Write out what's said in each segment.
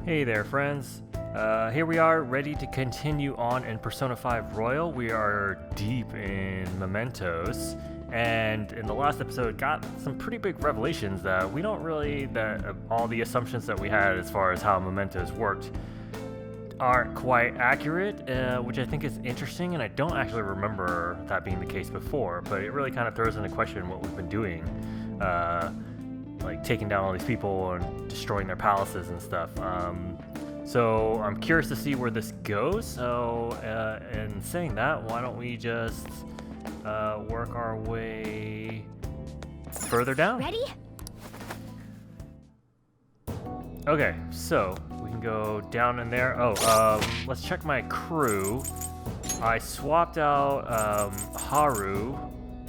Hey there, friends. Here we are, ready to continue on in Persona 5 Royal. We are deep in Mementos, and in the last episode got some pretty big revelations that we don't really, all the assumptions that we had as far as how Mementos worked aren't quite accurate, which I think is interesting, and I don't actually remember that being the case before, but it really kind of throws into question what we've been doing, like taking down all these people and destroying their palaces and stuff. So I'm curious to see where this goes. So, in saying that, why don't we just work our way further down? Ready? Okay, so we can go down in there. Let's check my crew. I swapped out Haru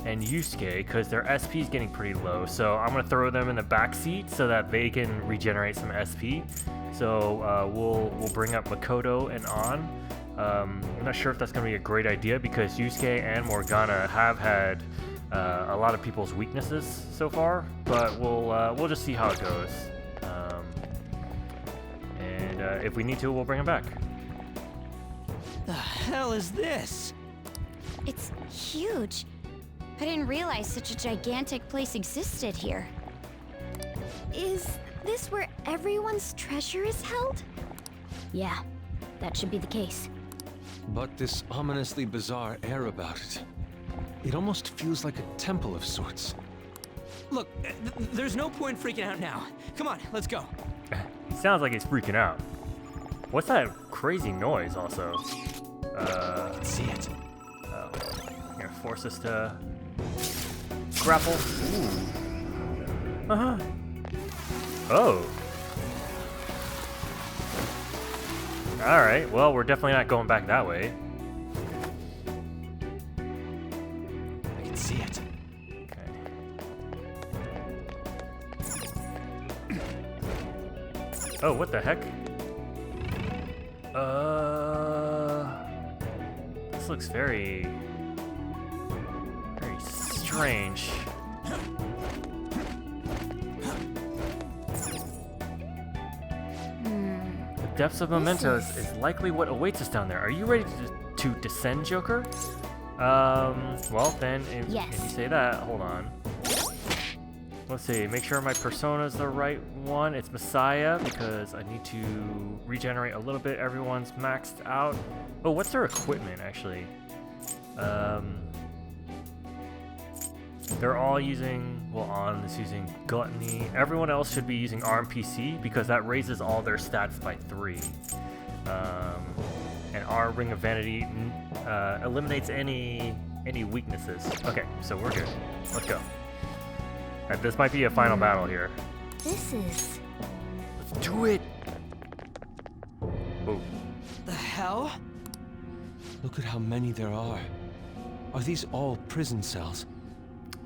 and Yusuke because their SP is getting pretty low. So I'm gonna throw them in the back seat so that they can regenerate some SP. So we'll bring up Makoto and An. I'm not sure if that's gonna be a great idea because Yusuke and Morgana have had a lot of people's weaknesses so far, but we'll just see how it goes. If we need to, we'll bring him back. The hell is this? It's huge. I didn't realize such a gigantic place existed here. Is this where everyone's treasure is held? Yeah, that should be the case. But this ominously bizarre air about it. It almost feels like a temple of sorts. Look, there's no point freaking out now. Come on, let's go. He sounds like he's freaking out. What's that crazy noise also? I can see it. Oh. Gonna force us to grapple. Ooh. Uh-huh. Oh. Alright, well, we're definitely not going back that way. I can see it. Okay. Oh, what the heck? This looks very strange. The depths of Mementos is likely what awaits us down there. Are you ready to descend, Joker? Well then, if you say that, hold on. Let's see, make sure my persona is the right one. It's Messiah, because I need to regenerate a little bit. Everyone's maxed out. Oh, what's their equipment, actually? They're all using, well, An is using Gluttony. Everyone else should be using RMPC, because that raises all their stats by 3. And our Ring of Vanity eliminates any weaknesses. Okay, so we're good. Let's go. This might be a final battle here. This is... Let's do it! Oh. The hell? Look at how many there are. Are these all prison cells?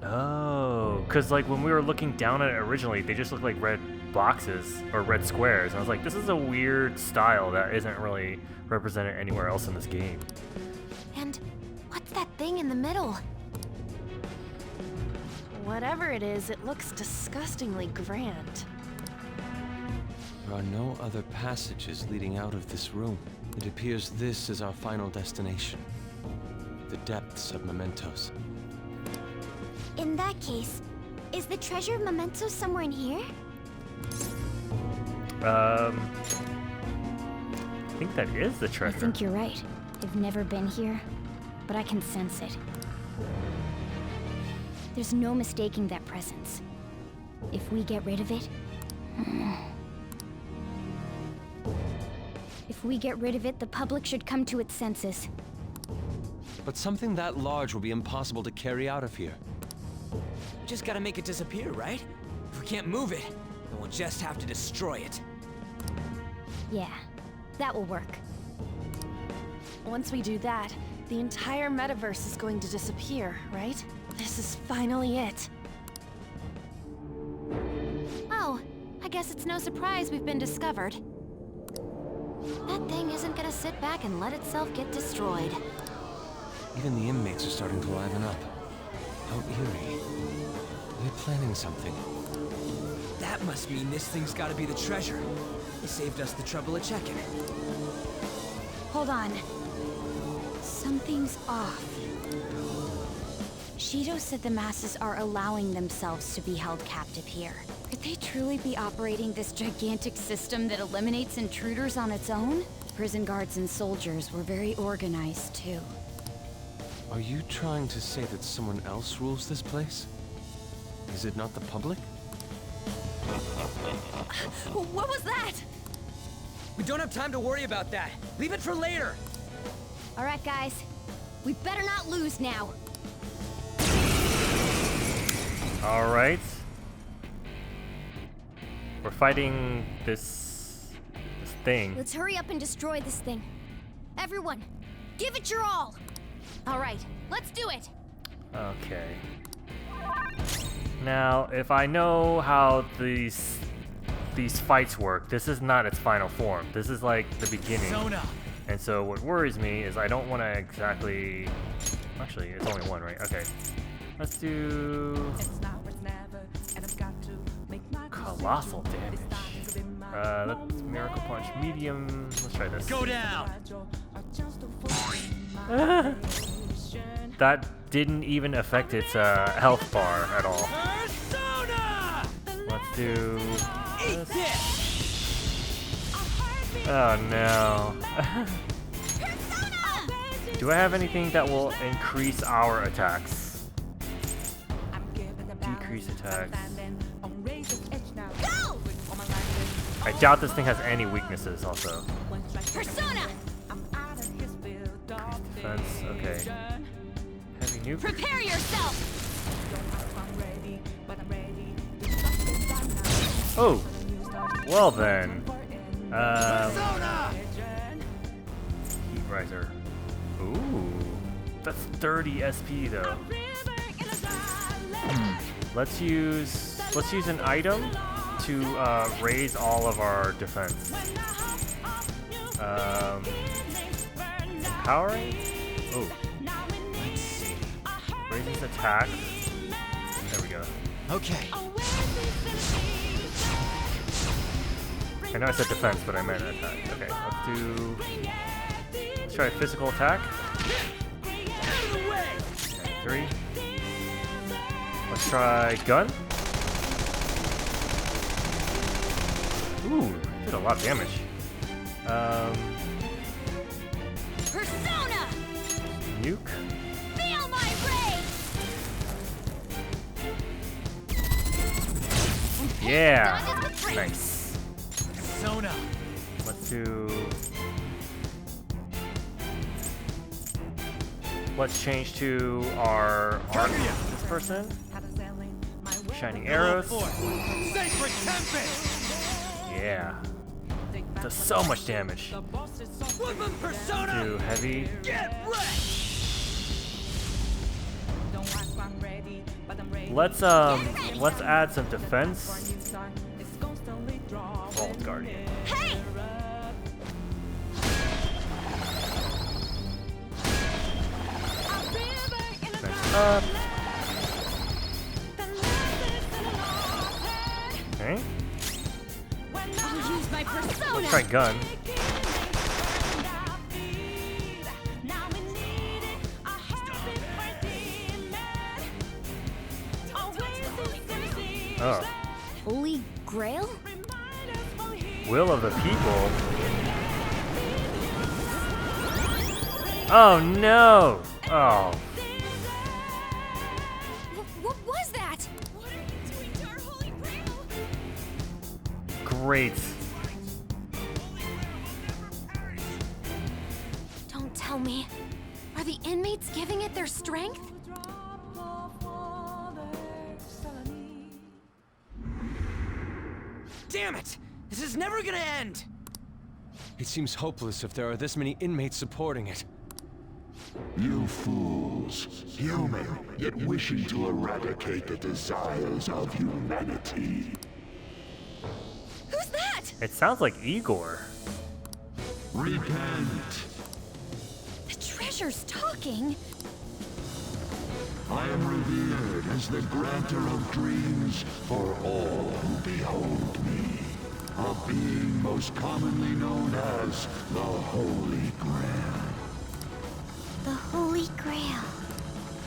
Oh, because like when we were looking down at it originally, they just looked like red boxes or red squares. And I was like, this is a weird style that isn't really represented anywhere else in this game. And what's that thing in the middle? Whatever it is, it looks disgustingly grand. There are no other passages leading out of this room. It appears this is our final destination. The depths of Mementos. In that case, is the treasure of Mementos somewhere in here? I think that is the treasure. I think you're right. I've never been here, but I can sense it. There's no mistaking that presence. If we get rid of it... If we get rid of it, the public should come to its senses. But something that large will be impossible to carry out of here. We just gotta make it disappear, right? If we can't move it, then we'll just have to destroy it. Yeah, that will work. Once we do that, the entire metaverse is going to disappear, right? This is finally it. Oh, I guess it's no surprise we've been discovered. That thing isn't gonna sit back and let itself get destroyed. Even the inmates are starting to liven up. How eerie. They're planning something. That must mean this thing's gotta be the treasure. It saved us the trouble of checking. Hold on. Something's off. Shido said the masses are allowing themselves to be held captive here. Could they truly be operating this gigantic system that eliminates intruders on its own? Prison guards and soldiers were very organized, too. Are you trying to say that someone else rules this place? Is it not the public? What was that? We don't have time to worry about that. Leave it for later. All right, guys. We better not lose now. All right. We're fighting this thing. Let's hurry up and destroy this thing. Everyone, give it your all. All right, let's do it. Okay. Now, if I know how these fights work, this is not its final form. This is like the beginning. Persona. And so what worries me is I don't want to exactly... Actually, it's only one, right? Okay. Let's do... Colossal damage. That's Miracle Punch medium. Let's try this. Go down. That didn't even affect its health bar at all. Persona. Let's do Eat this. this. Oh no. Do I have anything that will increase our attacks? Decrease attacks. Go! I doubt this thing has any weaknesses also. Persona! Defense, okay. Heavy nuke. Prepare yourself! Oh! Well then. Heat riser. Ooh. That's 30 SP though. Let's use an item to raise all of our defense. Empowering? Oh. Let's see. Raises attack. There we go. Okay. I know I said defense, but I meant attack. Okay, let's try physical attack. Okay, 3. Let's try gun. Ooh, did a lot of damage. Persona! Nuke. Feel my rage! Yeah, Dodges the freak. nice. Persona. Let's change to our arc. This person. Shining arrows. Sacred Tempest. Yeah. Does so much damage. Woodman Persona. Do heavy. Get wrecked. Let's add some defense. Vault Guardian. Hey! Next up. Okay. I'll use my persona! Let's try gun. Oh. Holy Grail? Will of the people. Oh no! Oh. What was that? What are you doing to our Holy Grail? Great. Don't tell me. Are the inmates giving it their strength? Damn it! This is never gonna end! It seems hopeless if there are this many inmates supporting it. You fools, human, yet wishing to eradicate the desires of humanity. Who's that? It sounds like Igor. Repent. The treasure's talking. I am revered as the granter of dreams for all who behold me. a being most commonly known as the Holy Grail. The Holy Grail.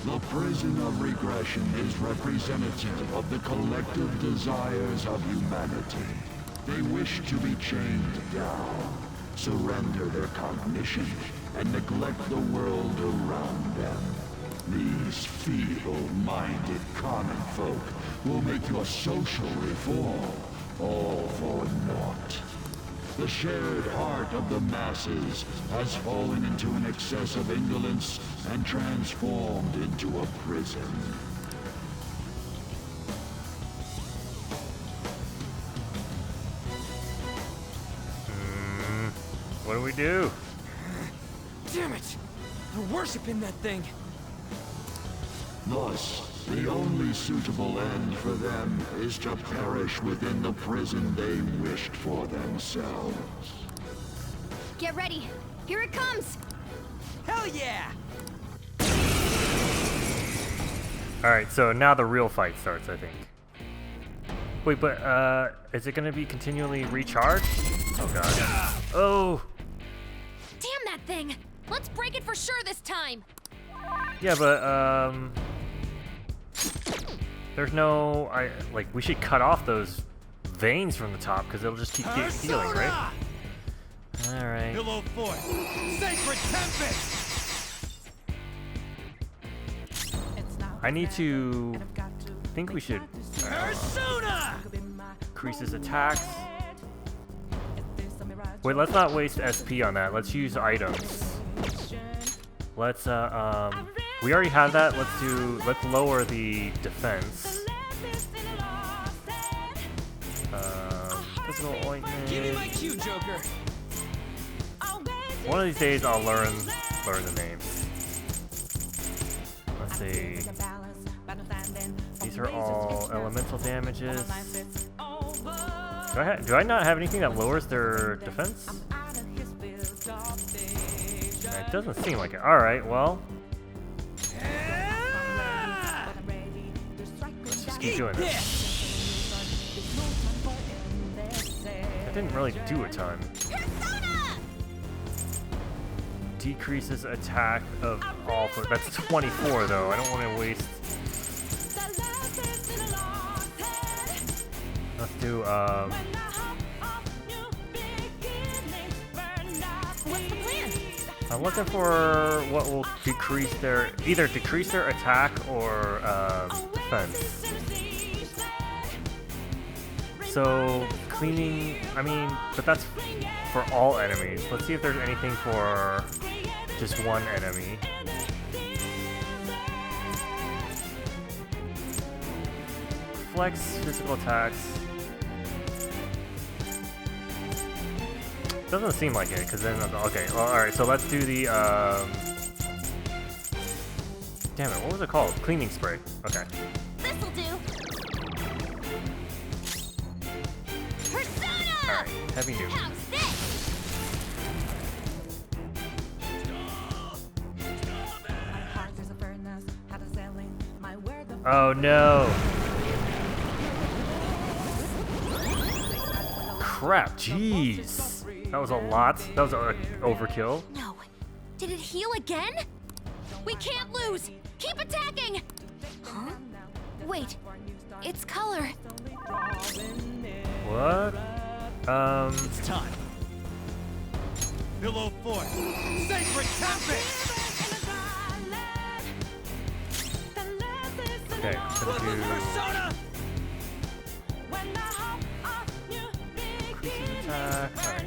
The prison of regression is representative of the collective desires of humanity. They wish to be chained down, surrender their cognition, and neglect the world around them. These feeble-minded common folk will make your social reform all for naught. The shared heart of the masses has fallen into an excess of indolence and transformed into a prison. What do we do? Damn it! They're worshiping that thing. Thus, the only suitable end for them is to perish within the prison they wished for themselves. Get ready. Here it comes. Hell yeah! Alright, so now the real fight starts, I think. Wait, but, is it gonna be continually recharged? Oh god. Oh! Damn that thing! Let's break it for sure this time! Yeah, but, there's no, we should cut off those veins from the top, because it'll just keep healing, right? Alright. Pillow Fort! Sacred Tempest! I need to, I think we should, Persona! increase his attacks. Wait, let's not waste SP on that. Let's use items. Let's, we already have that. Let's lower the defense. Physical ointment. Give me my cue, Joker. One of these days I'll learn the names. Let's see. These are all elemental damages. Do I not have anything that lowers their defense? It doesn't seem like it. Alright, well. Let's just keep doing this. That didn't really do a ton. Decreases attack of all. That's 24 though. I don't want to waste. Let's do What's the plan? I'm looking for what will either decrease their attack or defense. So cleaning, but that's for all enemies. Let's see if there's anything for just one enemy. Flex physical attacks. Doesn't seem like it, because then, okay, well, alright, so let's do the, damn it, what was it called? Cleaning spray. Okay. This'll do. Persona! Alright, heavy new. How's this? Oh no! Crap, jeez! That was a lot. That was overkill. No. Did it heal again? We can't lose! Keep attacking! Huh? Wait. Its color. What? It's time. Pillow Fort! Sacred Tempest! Okay, gonna do Persona! increasing attack. Alright.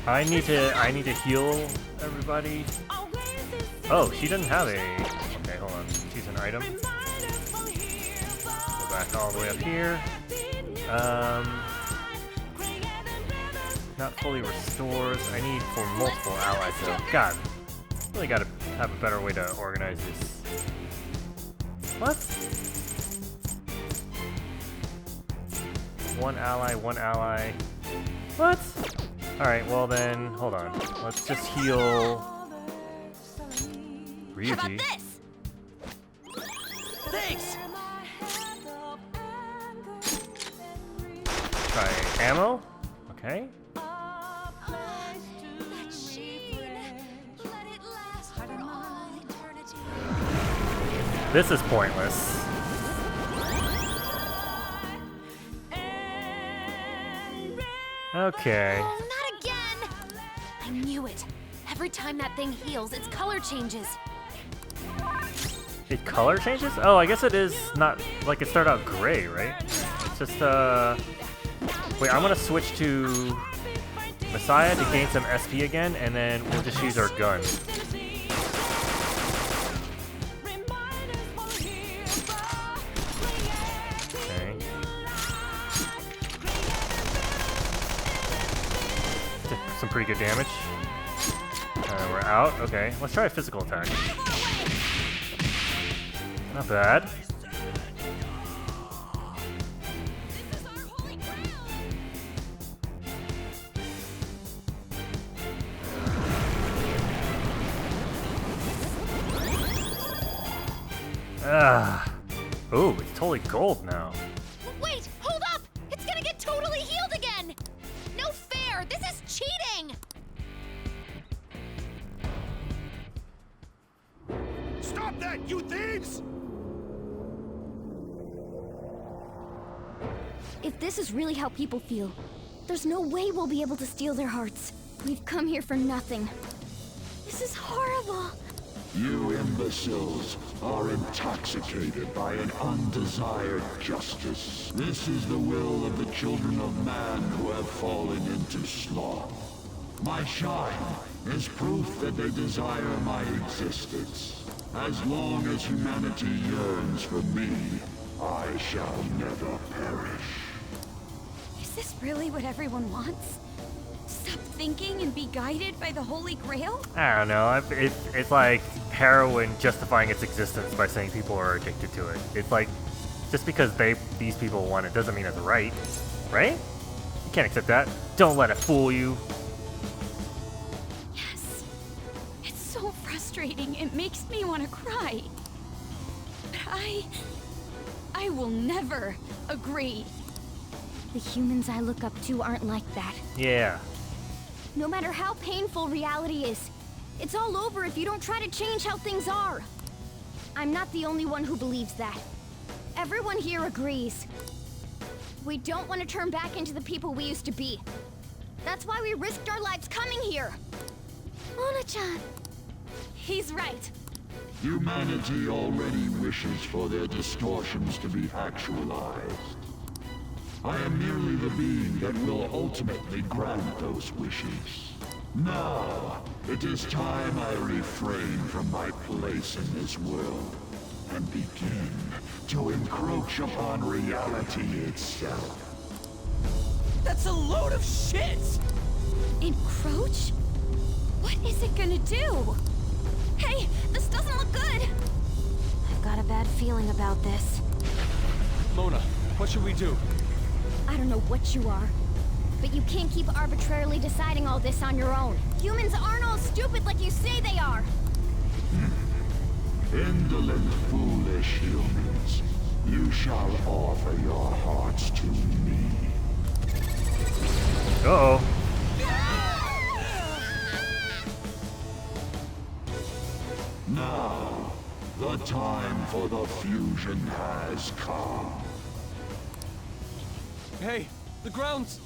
I need to heal everybody. Oh, she doesn't have a. Okay, hold on. She's an item. Go back all the way up here. Not fully restores. I need for multiple allies though. God, really gotta have a better way to organize this. What? One ally, one ally. What? Alright, well then, hold on. Let's just heal How about Ryuji. this? Thanks! Try ammo. Okay. That sheen. Let it last for all eternity. This is pointless. Okay. Oh, not again! I knew it. Every time that thing heals, its color changes. It color changes? Oh, I guess it is not like it started out gray, right? It's just wait, I'm gonna switch to Messiah to gain some SP again, and then we'll just use our gun. Okay. Did some pretty good damage. We're out. Okay, let's try a physical attack. Not bad. Oh, it's totally gold now. Wait, hold up! It's gonna get totally healed again! No fair! This is cheating! Stop that, you thieves! If this is really how people feel, there's no way we'll be able to steal their hearts. We've come here for nothing. This is horrible. You imbeciles are intoxicated by an undesired justice. This is the will of the children of man who have fallen into sloth. My shine is proof that they desire my existence. As long as humanity yearns for me, I shall never perish. Is this really what everyone wants? Stop thinking and be guided by the Holy Grail? I don't know. It's like heroin justifying its existence by saying people are addicted to it. It's like, just because these people want it doesn't mean it's right. Right? You can't accept that. Don't let it fool you. Yes. It's so frustrating. It makes me want to cry. But I will never agree. The humans I look up to aren't like that. Yeah. No matter how painful reality is, it's all over if you don't try to change how things are. I'm not the only one who believes that. Everyone here agrees. We don't want to turn back into the people we used to be. That's why we risked our lives coming here. Mona-chan. He's right. Humanity already wishes for their distortions to be actualized. I am merely the being that will ultimately grant those wishes. Now, it is time I refrain from my place in this world and begin to encroach upon reality itself. That's a load of shit! Encroach? What is it gonna do? Hey, this doesn't look good! I've got a bad feeling about this. Mona, what should we do? I don't know what you are, but you can't keep arbitrarily deciding all this on your own. Humans aren't all stupid like you say they are! Indolent, foolish humans, you shall offer your hearts to me. Uh-oh. Now, the time for the fusion has come. Hey, the ground's...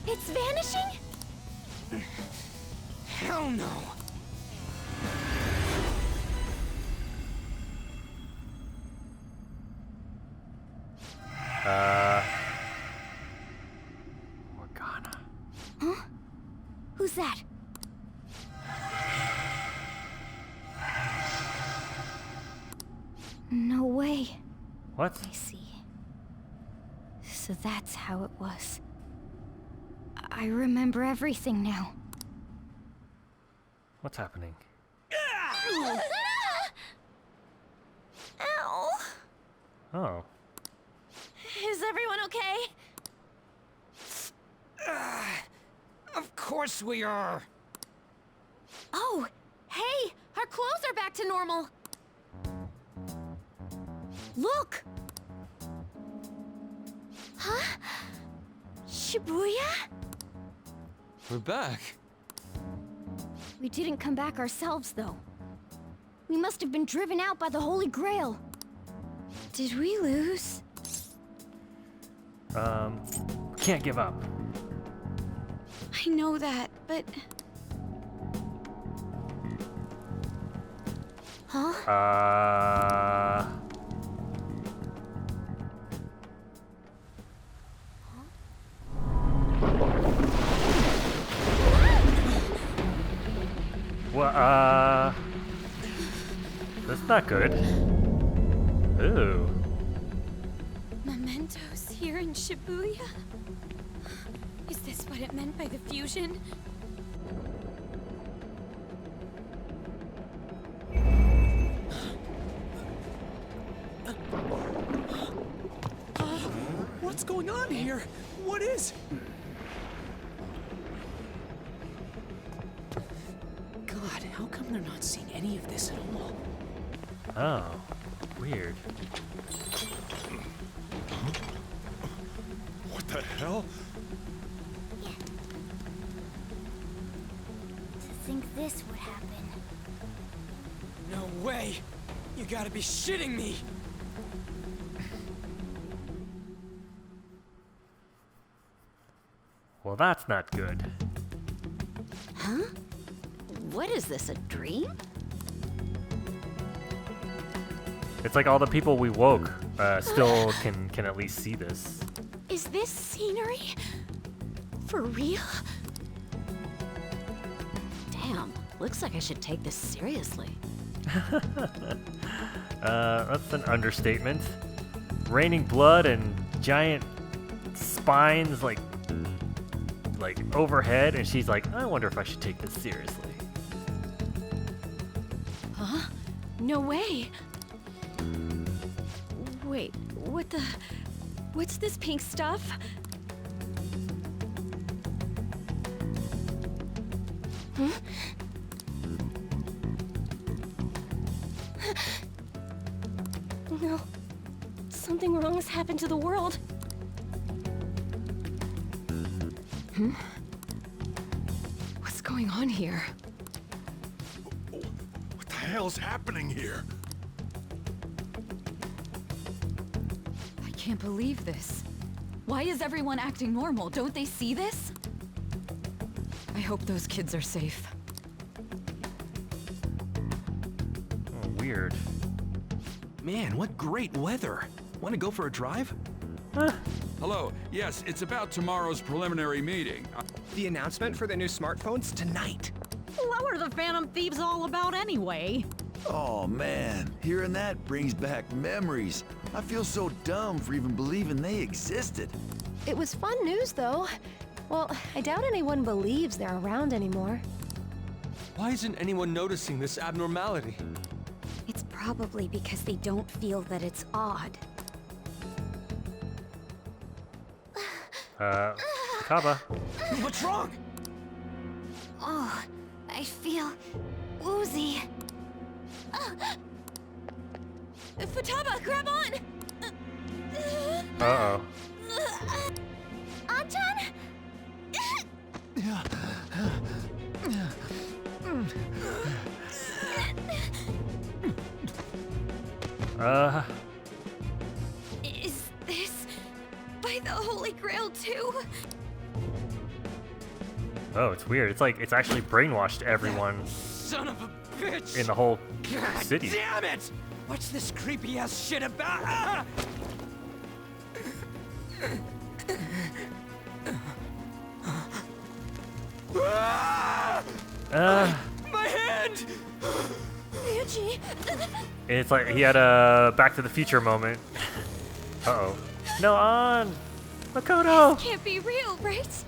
It's vanishing? Hell no! Morgana. Huh? Who's that? No way. What? I see. So that's how it was. I remember everything now. What's happening? Ow! Oh. Is everyone okay? Of course we are! Oh, hey! Our clothes are back to normal! Look! Shibuya? We're back. We didn't come back ourselves, though. We must have been driven out by the Holy Grail. Did we lose? Can't give up. I know that, but... Huh? Well, that's not good. Ooh. Mementos here in Shibuya? Is this what it meant by the fusion? What's going on here? What is... God, how come they're not seeing any of this at all? Oh, weird. What the hell? To think this would happen. No way! You gotta be shitting me! Well, that's not good. Huh? What is this, a dream? It's like all the people we woke still can at least see this. Is this scenery? For real? Damn, looks like I should take this seriously. That's an understatement. Raining blood and giant spines like overhead, and she's like, I wonder if I should take this seriously. Huh? No way. Wait, what's this pink stuff? Huh? No. Something wrong has happened to the world. What's going on here? What the hell's happening here? I can't believe this. Why is everyone acting normal? Don't they see this? I hope those kids are safe. Oh, weird. Man, what great weather. Want to go for a drive? Hello. Yes, it's about tomorrow's preliminary meeting. The announcement for the new smartphones tonight. What were the Phantom Thieves all about anyway? Oh man, hearing that brings back memories. I feel so dumb for even believing they existed. It was fun news, though. Well, I doubt anyone believes they're around anymore. Why isn't anyone noticing this abnormality? It's probably because they don't feel that it's odd. Kaba. What's wrong? Oh, I feel woozy. Futaba, grab on! Uh-oh. Anton? Is this by the Holy Grail too? Oh, it's weird. It's like it's actually brainwashed everyone Son of a bitch! in the whole God city. damn it! What's this creepy ass shit about? Ah! My hand! Ryuji! It's like he had a Back to the Future moment. Uh-oh. No, on! Makoto! Can't be real, right?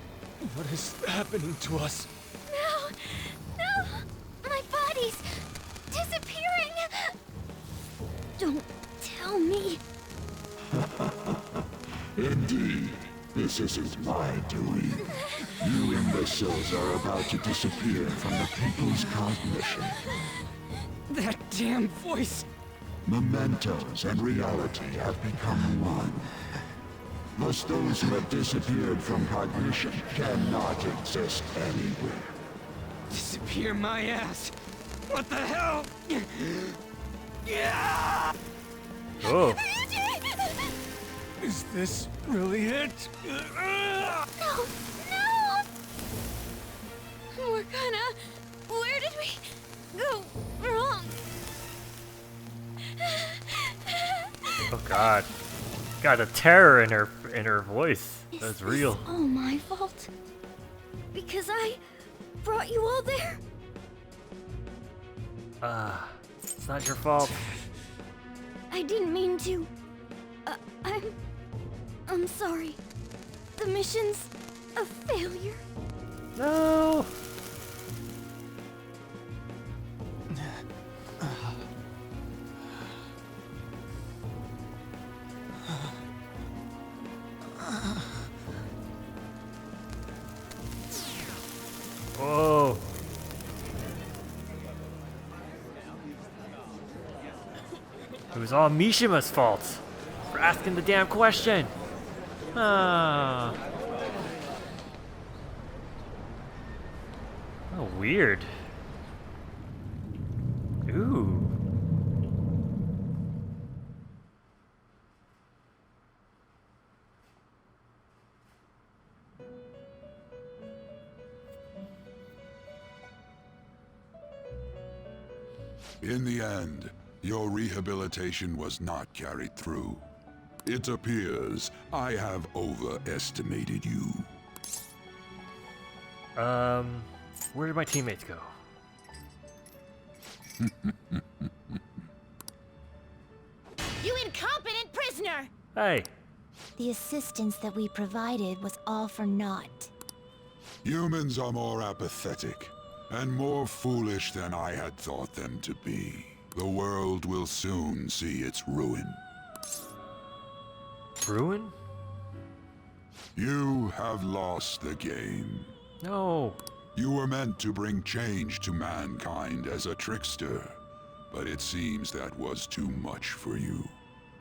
What is happening to us? No! No! My body's disappearing! Don't tell me. Indeed, this isn't my doing. You imbeciles are about to disappear from the people's cognition. That damn voice! Mementos and reality have become one. Thus those who have disappeared from cognition cannot exist anywhere. Disappear my ass! What the hell? Yeah! Oh. Is this really it? No! We're gonna... Where did we go wrong? Oh God. Got a terror in her voice. That's real. Is this all my fault? Because I brought you all there? It's not your fault. I didn't mean to. I'm sorry. The mission's a failure. No. Whoa. It was all Mishima's fault for asking the damn question. Ah. Oh, weird. Ooh. In the end, your rehabilitation was not carried through. It appears I have overestimated you. Where did my teammates go? You incompetent prisoner! Hey. The assistance that we provided was all for naught. Humans are more apathetic and more foolish than I had thought them to be. The world will soon see its ruin. Ruin? You have lost the game. No. You were meant to bring change to mankind as a trickster, but it seems that was too much for you.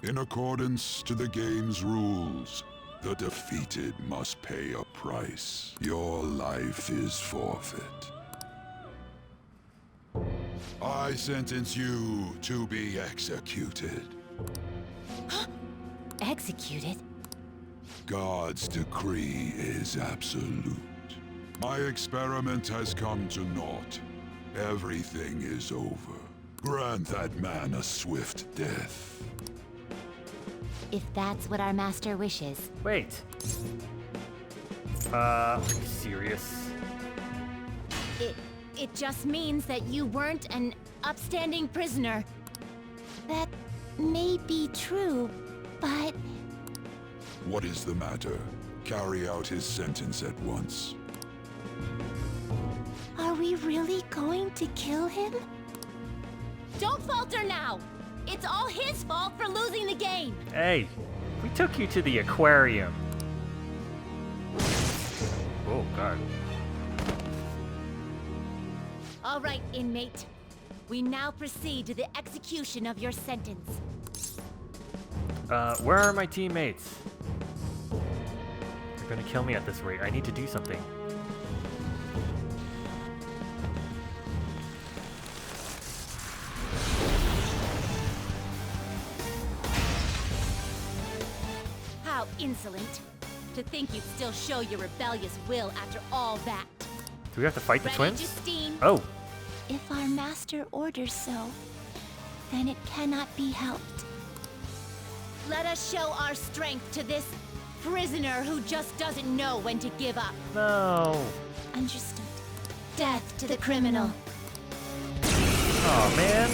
In accordance to the game's rules, the defeated must pay a price. Your life is forfeit. I sentence you to be executed. Executed? God's decree is absolute. My experiment has come to naught. Everything is over. Grant that man a swift death. If that's what our master wishes. Wait. Are you serious? It just means that you weren't an upstanding prisoner. That may be true, but... What is the matter? Carry out his sentence at once. Are we really going to kill him? Don't falter now! It's all his fault for losing the game! Hey, we took you to the aquarium. Oh, God. All right, inmate. We now proceed to the execution of your sentence. Where are my teammates? They're gonna kill me at this rate. I need to do something. How insolent. To think you'd still show your rebellious will after all that. Do we have to fight the Ready, twins? Justine? Oh. If our master orders so, then it cannot be helped. Let us show our strength to this prisoner who just doesn't know when to give up. No. Understood. Death to the criminal. Oh, man.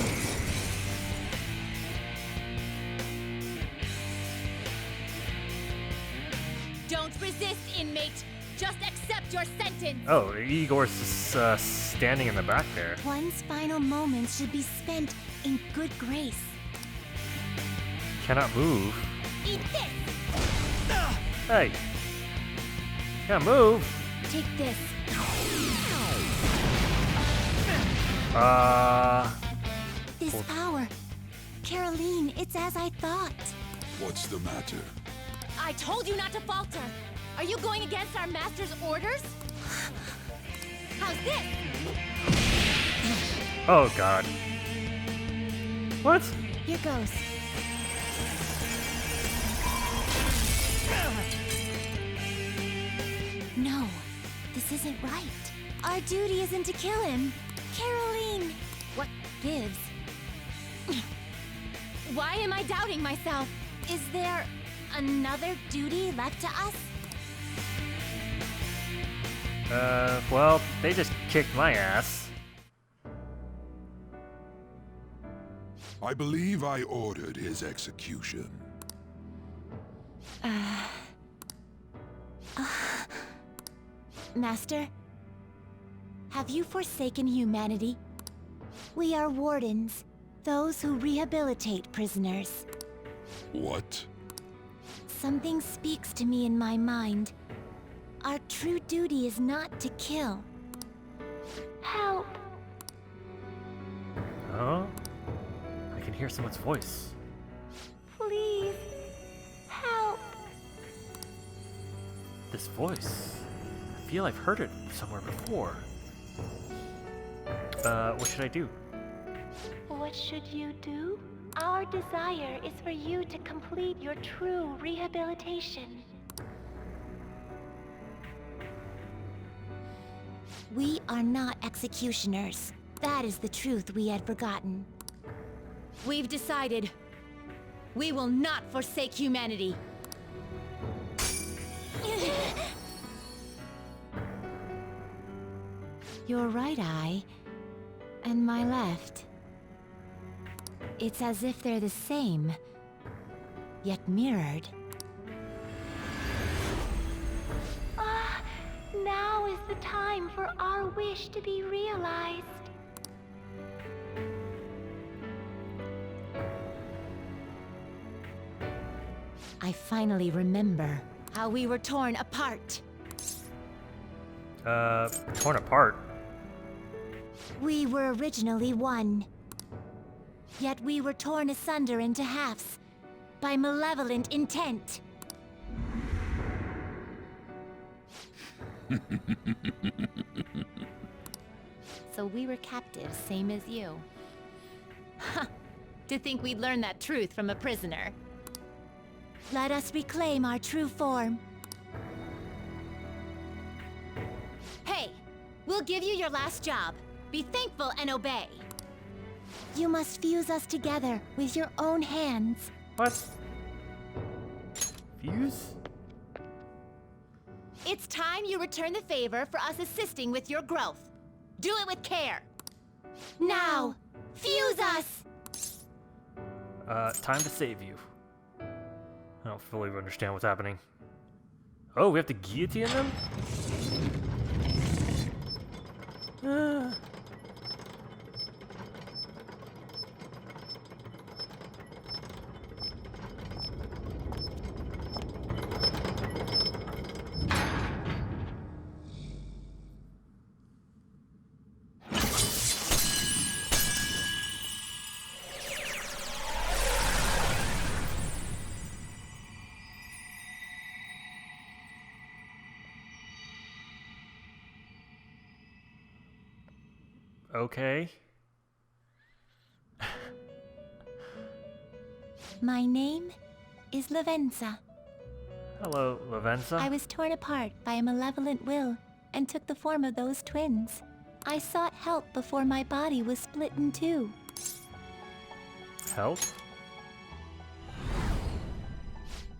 Don't resist, inmate. Just accept your sentence. Oh, Igor's just standing in the back there. One's final moments should be spent in good grace. Cannot move. Eat this. Hey. Can't move. Take this. This power. Caroline, it's as I thought. What's the matter? I told you not to falter! Are you going against our master's orders? How's this? Oh god. What? Here goes. No, this isn't right. Our duty isn't to kill him. Caroline! What gives? Why am I doubting myself? Is there another duty left to us? Well, they just kicked my ass. I believe I ordered his execution. Master, have you forsaken humanity? We are wardens, those who rehabilitate prisoners. What? Something speaks to me in my mind. Our true duty is not to kill. Help! Huh? I can hear someone's voice. Please, help! This voice. I feel I've heard it somewhere before. What should I do? What should you do? Our desire is for you to complete your true rehabilitation. We are not executioners. That is the truth we had forgotten. We've decided. We will not forsake humanity. Your right eye and my left. It's as if they're the same, yet mirrored. Now is the time for our wish to be realized. I finally remember how we were torn apart. Torn apart? We were originally one. Yet we were torn asunder into halves by malevolent intent. So we were captives, same as you. Ha! To think we'd learn that truth from a prisoner. Let us reclaim our true form. Hey! We'll give you your last job. Be thankful and obey. You must fuse us together with your own hands. What? Fuse? It's time you return the favor for us assisting with your growth. Do it with care. Now, fuse us! Time to save you. I don't fully understand what's happening. Oh, we have to guillotine them? Okay. My name is Lavenza. Hello, Lavenza. I was torn apart by a malevolent will and took the form of those twins. I sought help before my body was split in two. Help?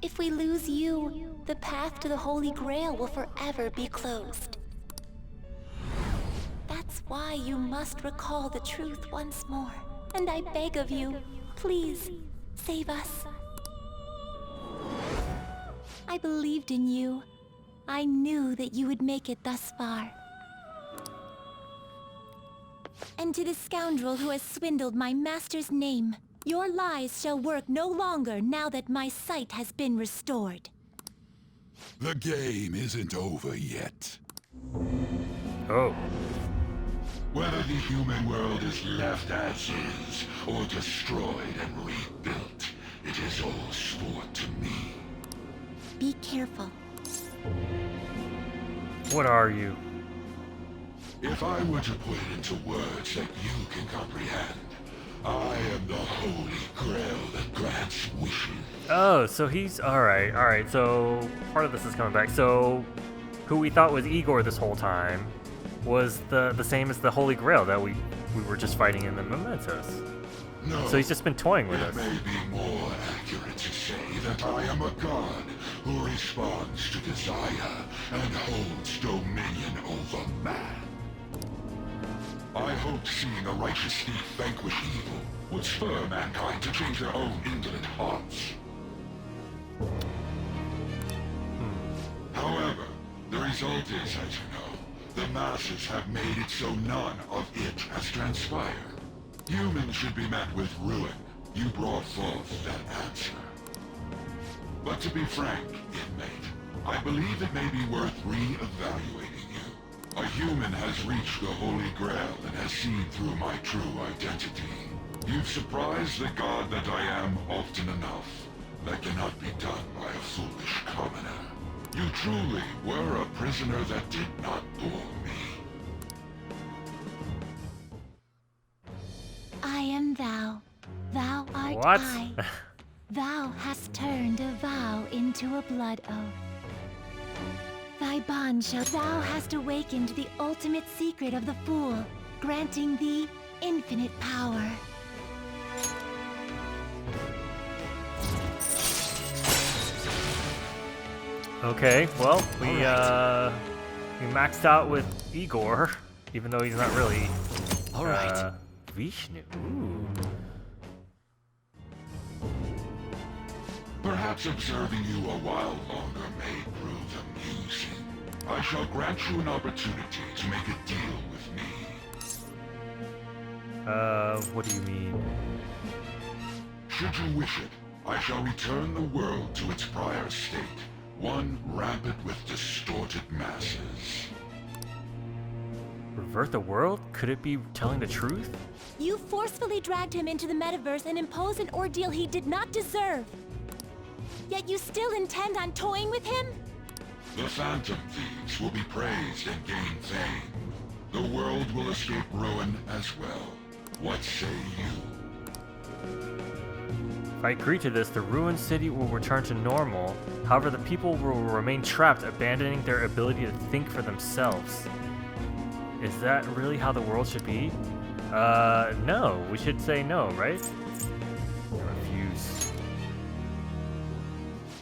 If we lose you, the path to the Holy Grail will forever be closed. That's why you must recall the truth once more. And I beg of you, please, save us. I believed in you. I knew that you would make it thus far. And to the scoundrel who has swindled my master's name, your lies shall work no longer now that my sight has been restored. The game isn't over yet. Oh. Whether the human world is left as is, or destroyed and rebuilt, it is all sport to me. Be careful. What are you? If I were to put it into words that you can comprehend, I am the Holy Grail that grants wishes. Oh, so he's alright, so part of this is coming back. So who we thought was Igor this whole time was the same as the Holy Grail that we were just fighting in the Mementos. No, so he's just been toying with us. It may be more accurate to say that I am a god who responds to desire and holds dominion over man. I hoped seeing a righteous thief vanquish evil would spur mankind to change their own indolent hearts. However, the result is, as you know, the masses have made it so none of it has transpired. Humans should be met with ruin. You brought forth that answer. But to be frank, inmate, I believe it may be worth re-evaluating you. A human has reached the Holy Grail and has seen through my true identity. You've surprised the god that I am often enough. That cannot be done by a foolish commoner. You truly were a prisoner that did not bore me. I am thou. Thou art What? I. Thou hast turned a vow into a blood oath. Thy bond shall. Thou hast awakened the ultimate secret of the Fool, granting thee infinite power. Okay, well, we maxed out with Igor, even though he's not really Vishnu. Ooh. Perhaps observing you a while longer may prove amusing. I shall grant you an opportunity to make a deal with me. What do you mean? Should you wish it, I shall return the world to its prior state, one rampant with distorted masses. Revert the world? Could it be telling the truth? You forcefully dragged him into the metaverse and imposed an ordeal he did not deserve. Yet you still intend on toying with him? The Phantom Thieves will be praised and gain fame. The world will escape ruin as well. What say you? If I agree to this, the ruined city will return to normal. However, the people will remain trapped, abandoning their ability to think for themselves. Is that really how the world should be? No. We should say no, right? Refuse.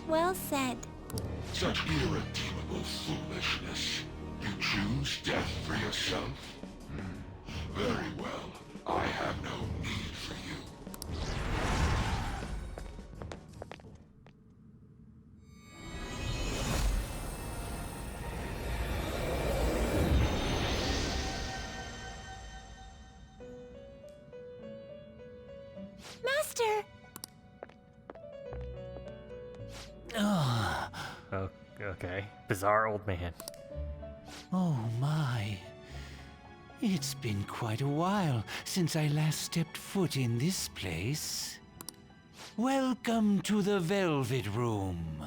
Well said. Such irredeemable foolishness. You choose death for yourself? Very well. I have no need for you. Master! Oh, okay. Bizarre old man. Oh my. It's been quite a while since I last stepped foot in this place. Welcome to the Velvet Room.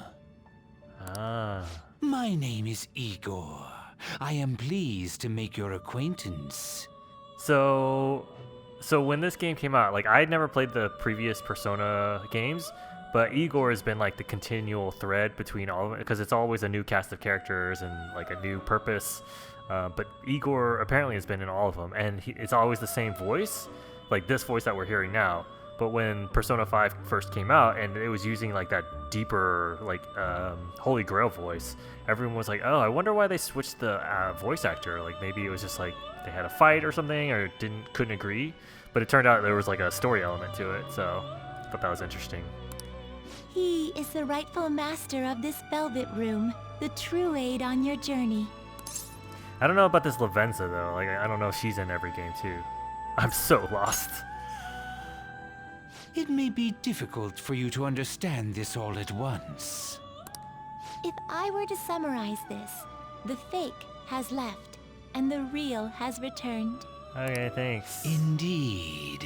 Ah. My name is Igor. I am pleased to make your acquaintance. So when this game came out, like I had never played the previous Persona games, but Igor has been like the continual thread between all of them because it's always a new cast of characters and like a new purpose. But Igor apparently has been in all of them, and it's always the same voice, like this voice that we're hearing now. But when Persona 5 first came out and it was using like that deeper, like Holy Grail voice, everyone was like, "Oh, I wonder why they switched the voice actor. Like maybe it was just like they had a fight or something, or couldn't agree." But it turned out there was like a story element to it, so I thought that was interesting. He is the rightful master of this Velvet Room, the true aid on your journey. I don't know about this Lavenza though. Like I don't know if she's in every game too. I'm so lost. It may be difficult for you to understand this all at once. If I were to summarize this, the fake has left, and the real has returned. Okay, thanks. Indeed.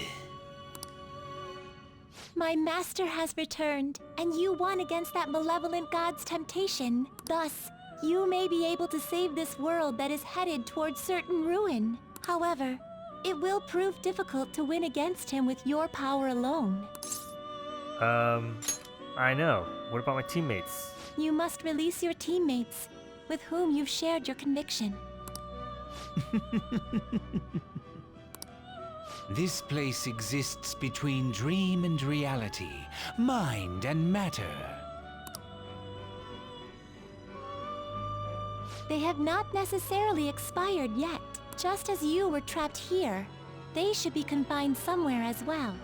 My master has returned, and you won against that malevolent god's temptation. Thus, you may be able to save this world that is headed towards certain ruin. However, it will prove difficult to win against him with your power alone. I know. What about my teammates? You must release your teammates, with whom you've shared your conviction. This place exists between dream and reality, mind and matter. They have not necessarily expired yet. Just as you were trapped here, they should be confined somewhere as well.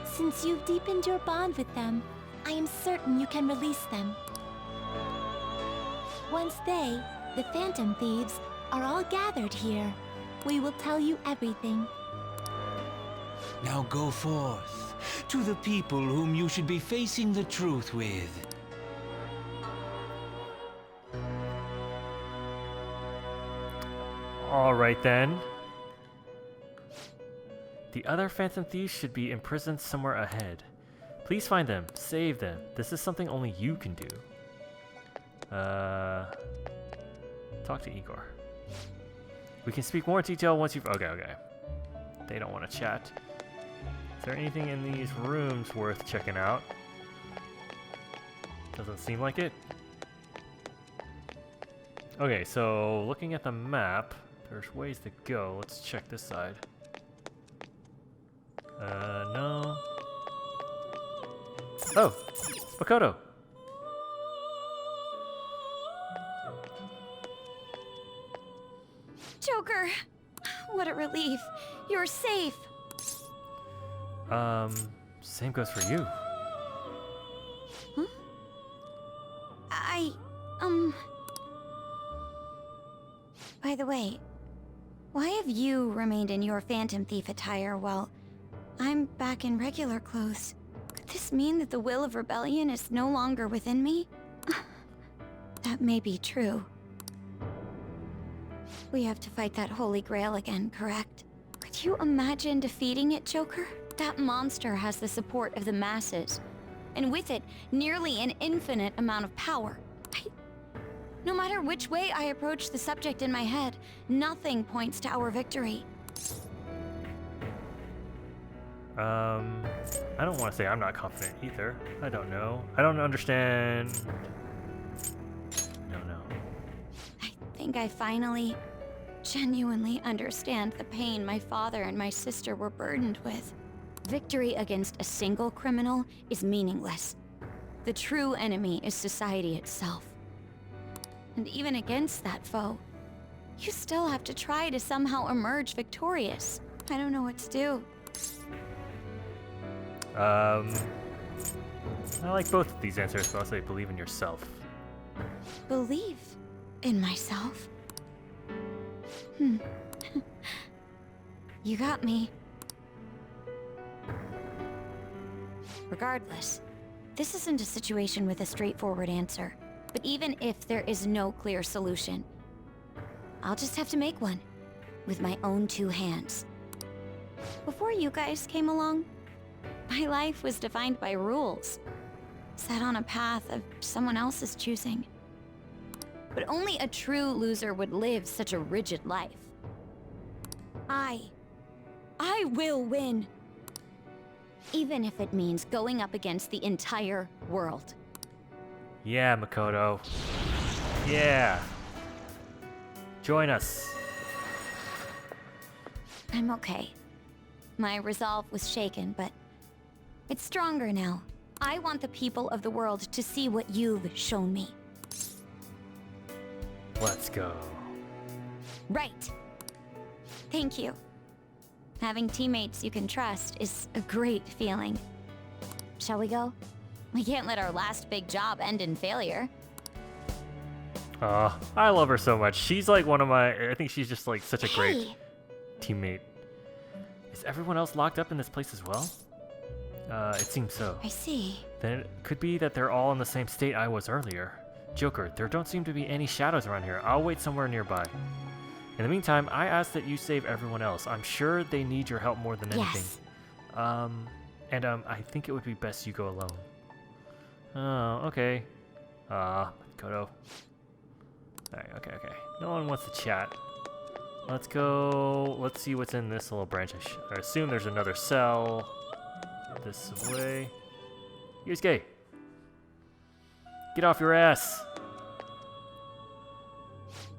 Since you've deepened your bond with them, I am certain you can release them. Once they, the Phantom Thieves, are all gathered here, we will tell you everything. Now go forth, to the people whom you should be facing the truth with. Alright then. The other Phantom Thieves should be imprisoned somewhere ahead. Please find them. Save them. This is something only you can do. Talk to Igor. We can speak more in detail once you've... Okay. They don't want to chat. Is there anything in these rooms worth checking out? Doesn't seem like it. Okay, so looking at the map, there's ways to go. Let's check this side. No. Oh! Makoto! Joker! What a relief. You're safe. Same goes for you. Huh? By the way, why have you remained in your Phantom Thief attire while I'm back in regular clothes? Could this mean that the will of rebellion is no longer within me? That may be true. We have to fight that Holy Grail again, correct? Could you imagine defeating it, Joker? That monster has the support of the masses, and with it, nearly an infinite amount of power. No matter which way I approach the subject in my head, nothing points to our victory. I don't want to say I'm not confident either. I don't know. I don't understand. No. I think I finally, genuinely understand the pain my father and my sister were burdened with. Victory against a single criminal is meaningless. The true enemy is society itself. And even against that foe, you still have to try to somehow emerge victorious. I don't know what to do. I like both of these answers, but I'll say believe in yourself. Believe in myself? You got me. Regardless, this isn't a situation with a straightforward answer. But even if there is no clear solution, I'll just have to make one, with my own two hands. Before you guys came along, my life was defined by rules, set on a path of someone else's choosing. But only a true loser would live such a rigid life. I will win. Even if it means going up against the entire world. Yeah, Makoto. Yeah. Join us. I'm okay. My resolve was shaken, but it's stronger now. I want the people of the world to see what you've shown me. Let's go. Right. Thank you. Having teammates you can trust is a great feeling. Shall we go? We can't let our last big job end in failure. I love her so much. She's like one of my... I think she's just like such a great teammate. Is everyone else locked up in this place as well? It seems so. I see. Then it could be that they're all in the same state I was earlier. Joker, there don't seem to be any shadows around here. I'll wait somewhere nearby. In the meantime, I ask that you save everyone else. I'm sure they need your help more than anything. Yes. And I think it would be best you go alone. Oh, okay. Kodo. Alright, okay. No one wants to chat. Let's go. Let's see what's in this little branch. I assume there's another cell. This way. Yusuke! Get off your ass!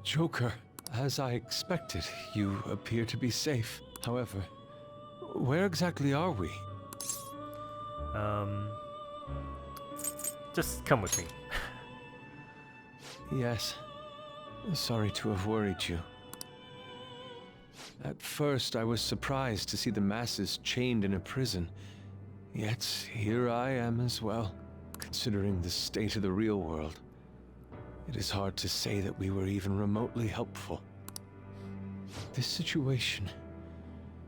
Joker, as I expected, you appear to be safe. However, where exactly are we? Just come with me. Yes. Sorry to have worried you. At first, I was surprised to see the masses chained in a prison. Yet, here I am as well, considering the state of the real world. It is hard to say that we were even remotely helpful. This situation...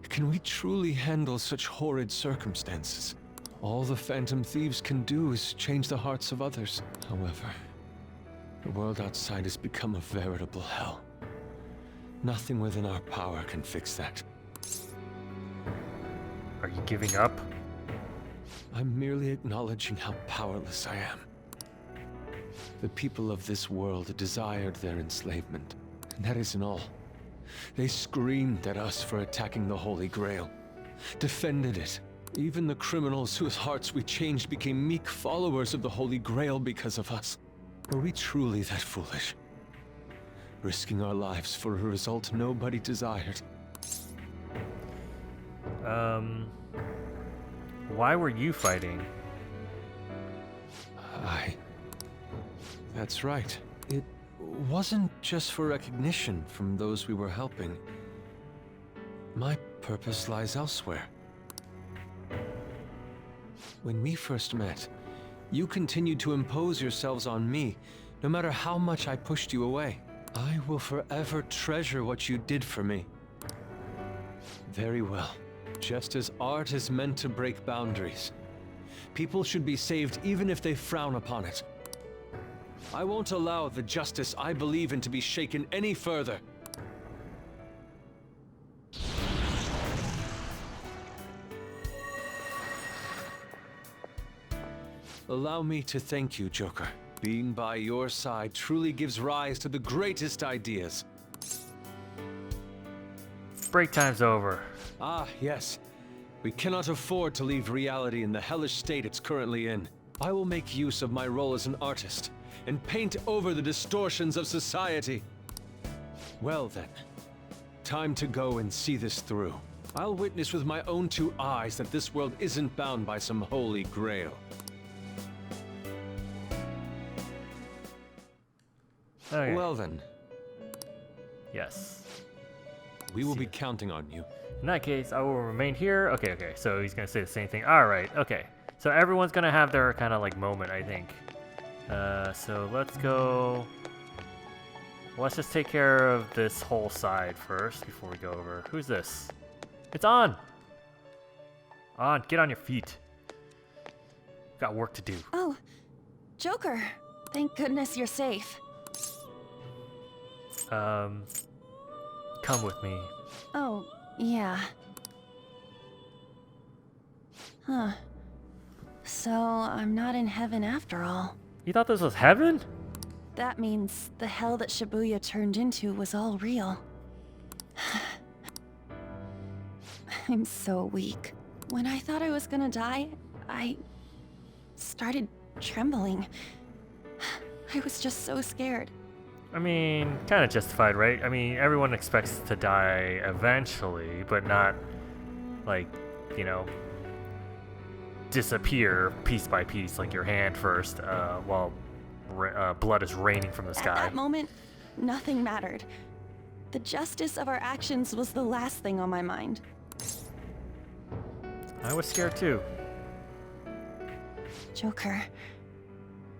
Can we truly handle such horrid circumstances? All the Phantom Thieves can do is change the hearts of others. However, the world outside has become a veritable hell. Nothing within our power can fix that. Are you giving up? I'm merely acknowledging how powerless I am. The people of this world desired their enslavement, and that isn't all. They screamed at us for attacking the Holy Grail, defended it. Even the criminals whose hearts we changed became meek followers of the Holy Grail because of us. Were we truly that foolish? Risking our lives for a result nobody desired. Why were you fighting? That's right. It wasn't just for recognition from those we were helping. My purpose lies elsewhere. When we first met, you continued to impose yourselves on me, no matter how much I pushed you away. I will forever treasure what you did for me. Very well. Just as art is meant to break boundaries, people should be saved even if they frown upon it. I won't allow the justice I believe in to be shaken any further. Allow me to thank you, Joker. Being by your side truly gives rise to the greatest ideas. Break time's over. Ah, yes. We cannot afford to leave reality in the hellish state it's currently in. I will make use of my role as an artist and paint over the distortions of society. Well then, time to go and see this through. I'll witness with my own two eyes that this world isn't bound by some holy grail. Okay. Well then. Yes. We will be counting on you. In that case, I will remain here. Okay. So he's gonna say the same thing. All right. Okay. So everyone's gonna have their kind of like moment, I think. So let's go. Let's just take care of this whole side first before we go over. Who's this? It's On! On, get on your feet. Got work to do. Oh, Joker. Thank goodness you're safe. Come with me. Oh, yeah. Huh. So, I'm not in heaven after all. You thought this was heaven? That means the hell that Shibuya turned into was all real. I'm so weak. When I thought I was gonna die, I started trembling. I was just so scared. I mean, kind of justified, right? I mean, everyone expects to die eventually, but not, like, you know, disappear piece by piece, like your hand first, while blood is raining from the sky. At that moment, nothing mattered. The justice of our actions was the last thing on my mind. I was scared too. Joker,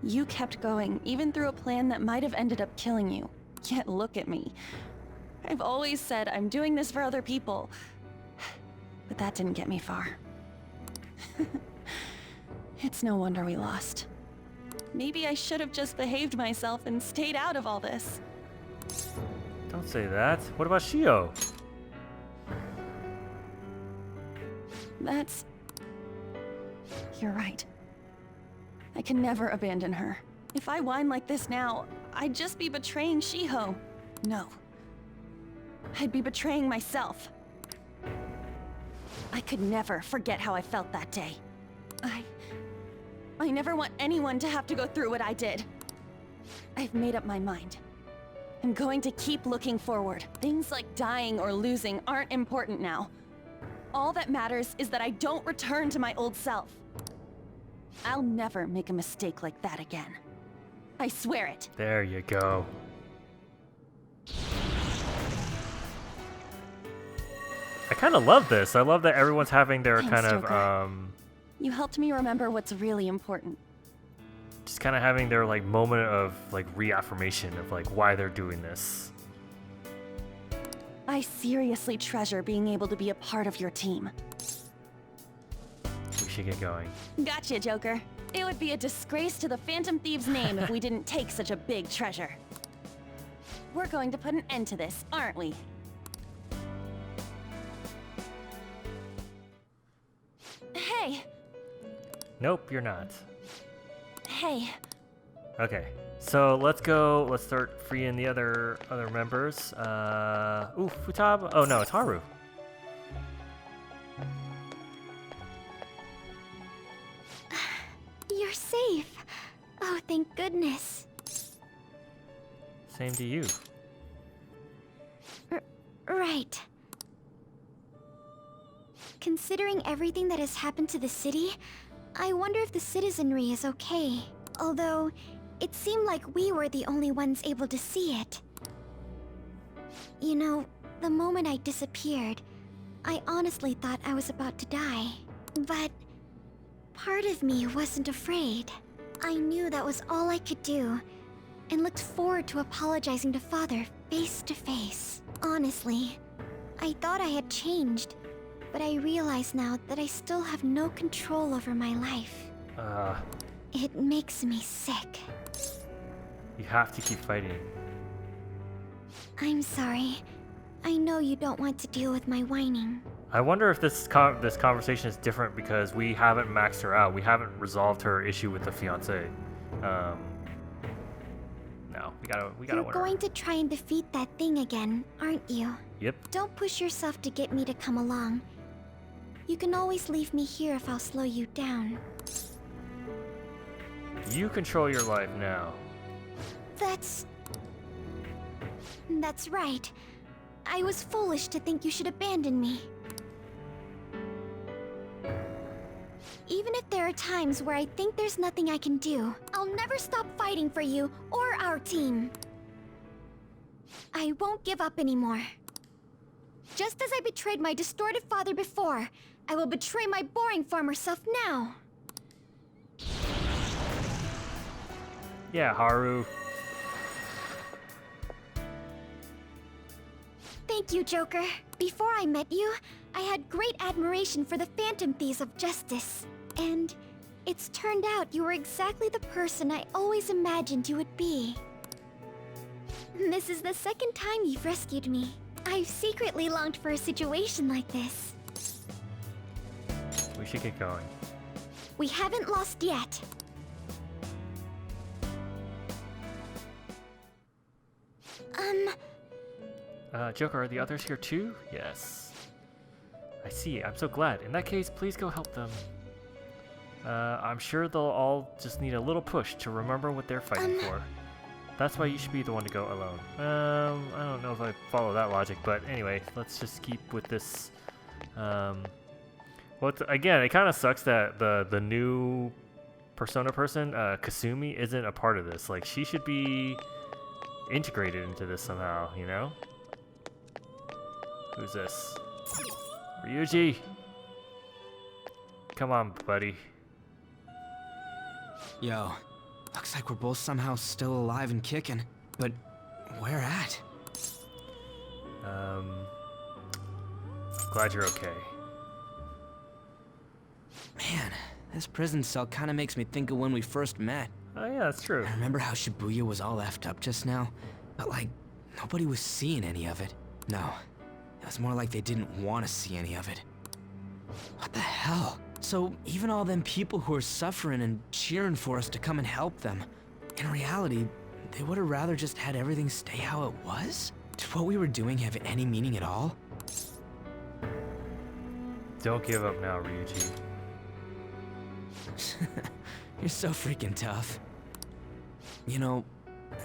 you kept going, even through a plan that might have ended up killing you. Yet look at me. I've always said I'm doing this for other people. But that didn't get me far. It's no wonder we lost. Maybe I should have just behaved myself and stayed out of all this. Don't say that. What about Shio? You're right. I can never abandon her. If I whine like this now, I'd just be betraying Shiho. No. I'd be betraying myself. I could never forget how I felt that day. I never want anyone to have to go through what I did. I've made up my mind. I'm going to keep looking forward. Things like dying or losing aren't important now. All that matters is that I don't return to my old self. I'll never make a mistake like that again. I swear it. There you go. I kind of love this. I love that everyone's having their Thanks, kind of Joker. You helped me remember what's really important. just kind of having their like moment of like reaffirmation of like why they're doing this. I seriously treasure being able to be a part of your team. We should get going. Gotcha, Joker. It would be a disgrace to the Phantom Thieves' name if we didn't take such a big treasure. We're going to put an end to this, aren't we? Hey! Nope, you're not. Hey. Okay, so let's go. Let's start freeing the other members. Ooh, Futaba. Oh no, it's Haru. You're safe. Oh, thank goodness. Same to you. Right. Considering everything that has happened to the city, I wonder if the citizenry is okay. Although, it seemed like we were the only ones able to see it. You know, the moment I disappeared, I honestly thought I was about to die. But part of me wasn't afraid. I knew that was all I could do, and looked forward to apologizing to Father face to face. Honestly, I thought I had changed, but I realize now that I still have no control over my life. It makes me sick. You have to keep fighting. I'm sorry. I know you don't want to deal with my whining. I wonder if this conversation is different because we haven't maxed her out. We haven't resolved her issue with the fiance. No, we gotta You're win her. going to try and defeat that thing again, aren't you? Yep. Don't push yourself to get me to come along. You can always leave me here if I'll slow you down. You control your life now. That's right. I was foolish to think you should abandon me. Even if there are times where I think there's nothing I can do, I'll never stop fighting for you or our team. I won't give up anymore. Just as I betrayed my distorted father before, I will betray my boring former self now. Yeah, Haru. Thank you, Joker. Before I met you, I had great admiration for the Phantom Thieves of Justice. And it's turned out you were exactly the person I always imagined you would be. This is the second time you've rescued me. I've secretly longed for a situation like this. We should get going. We haven't lost yet. Joker, are the others here too? Yes. I see. I'm so glad. In that case, please go help them. I'm sure they'll all just need a little push to remember what they're fighting for. That's why you should be the one to go alone. I don't know if I follow that logic, but anyway, let's just keep with this. Again, it kind of sucks that the new Persona person, Kasumi, isn't a part of this. Like, she should be integrated into this somehow, you know? Who's this? Ryuji! Come on, buddy. Yo, looks like we're both somehow still alive and kicking. But where at? Glad you're okay. Man, this prison cell kind of makes me think of when we first met. Oh yeah, that's true. I remember how Shibuya was all effed up just now, but like, nobody was seeing any of it. No, it was more like they didn't want to see any of it. What the hell? So even all them people who are suffering and cheering for us to come and help them, in reality, they would have rather just had everything stay how it was? Did what we were doing have any meaning at all? Don't give up now, Ryuji. You're so freaking tough. You know,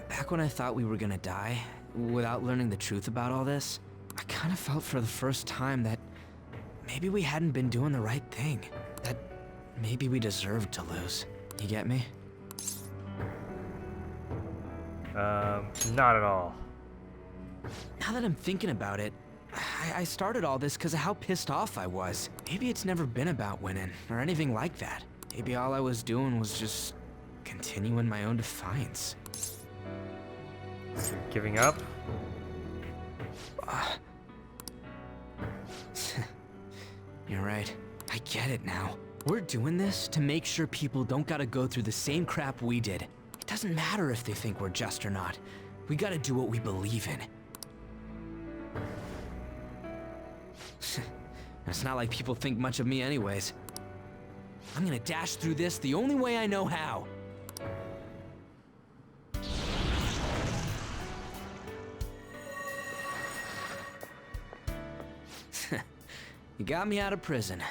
back when I thought we were gonna die, without learning the truth about all this, I kind of felt for the first time that maybe we hadn't been doing the right thing. That maybe we deserved to lose. You get me? Not at all. Now that I'm thinking about it, I started all this because of how pissed off I was. Maybe it's never been about winning, or anything like that. Maybe all I was doing was just continuing my own defiance. So you're giving up? You're right. I get it now. We're doing this to make sure people don't gotta go through the same crap we did. It doesn't matter if they think we're just or not. We gotta do what we believe in. It's not like people think much of me anyways. I'm gonna dash through this the only way I know how. You got me out of prison,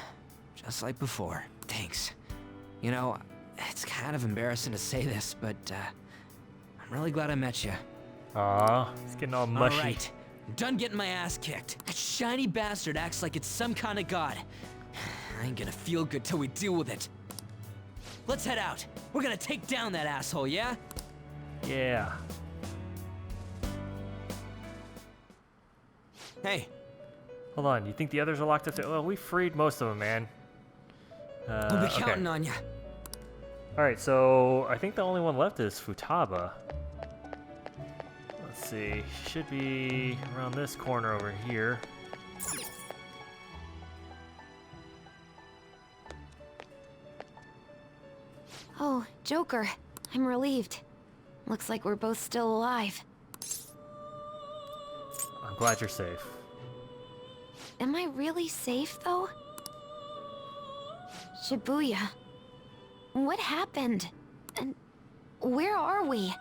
just like before. Thanks. You know, it's kind of embarrassing to say this, but I'm really glad I met you. Aw, it's getting all mushy. All right, I'm done getting my ass kicked. That shiny bastard acts like it's some kind of god. I ain't gonna feel good till we deal with it. Let's head out. We're gonna take down that asshole, yeah? Yeah. Hey. Hold on, you think the others are locked up there? Well, we freed most of them, man. We'll be counting on ya. Alright, so I think the only one left is Futaba. Let's see, should be around this corner over here. Oh, Joker. I'm relieved. Looks like we're both still alive. I'm glad you're safe. Am I really safe, though? Shibuya. What happened? And where are we?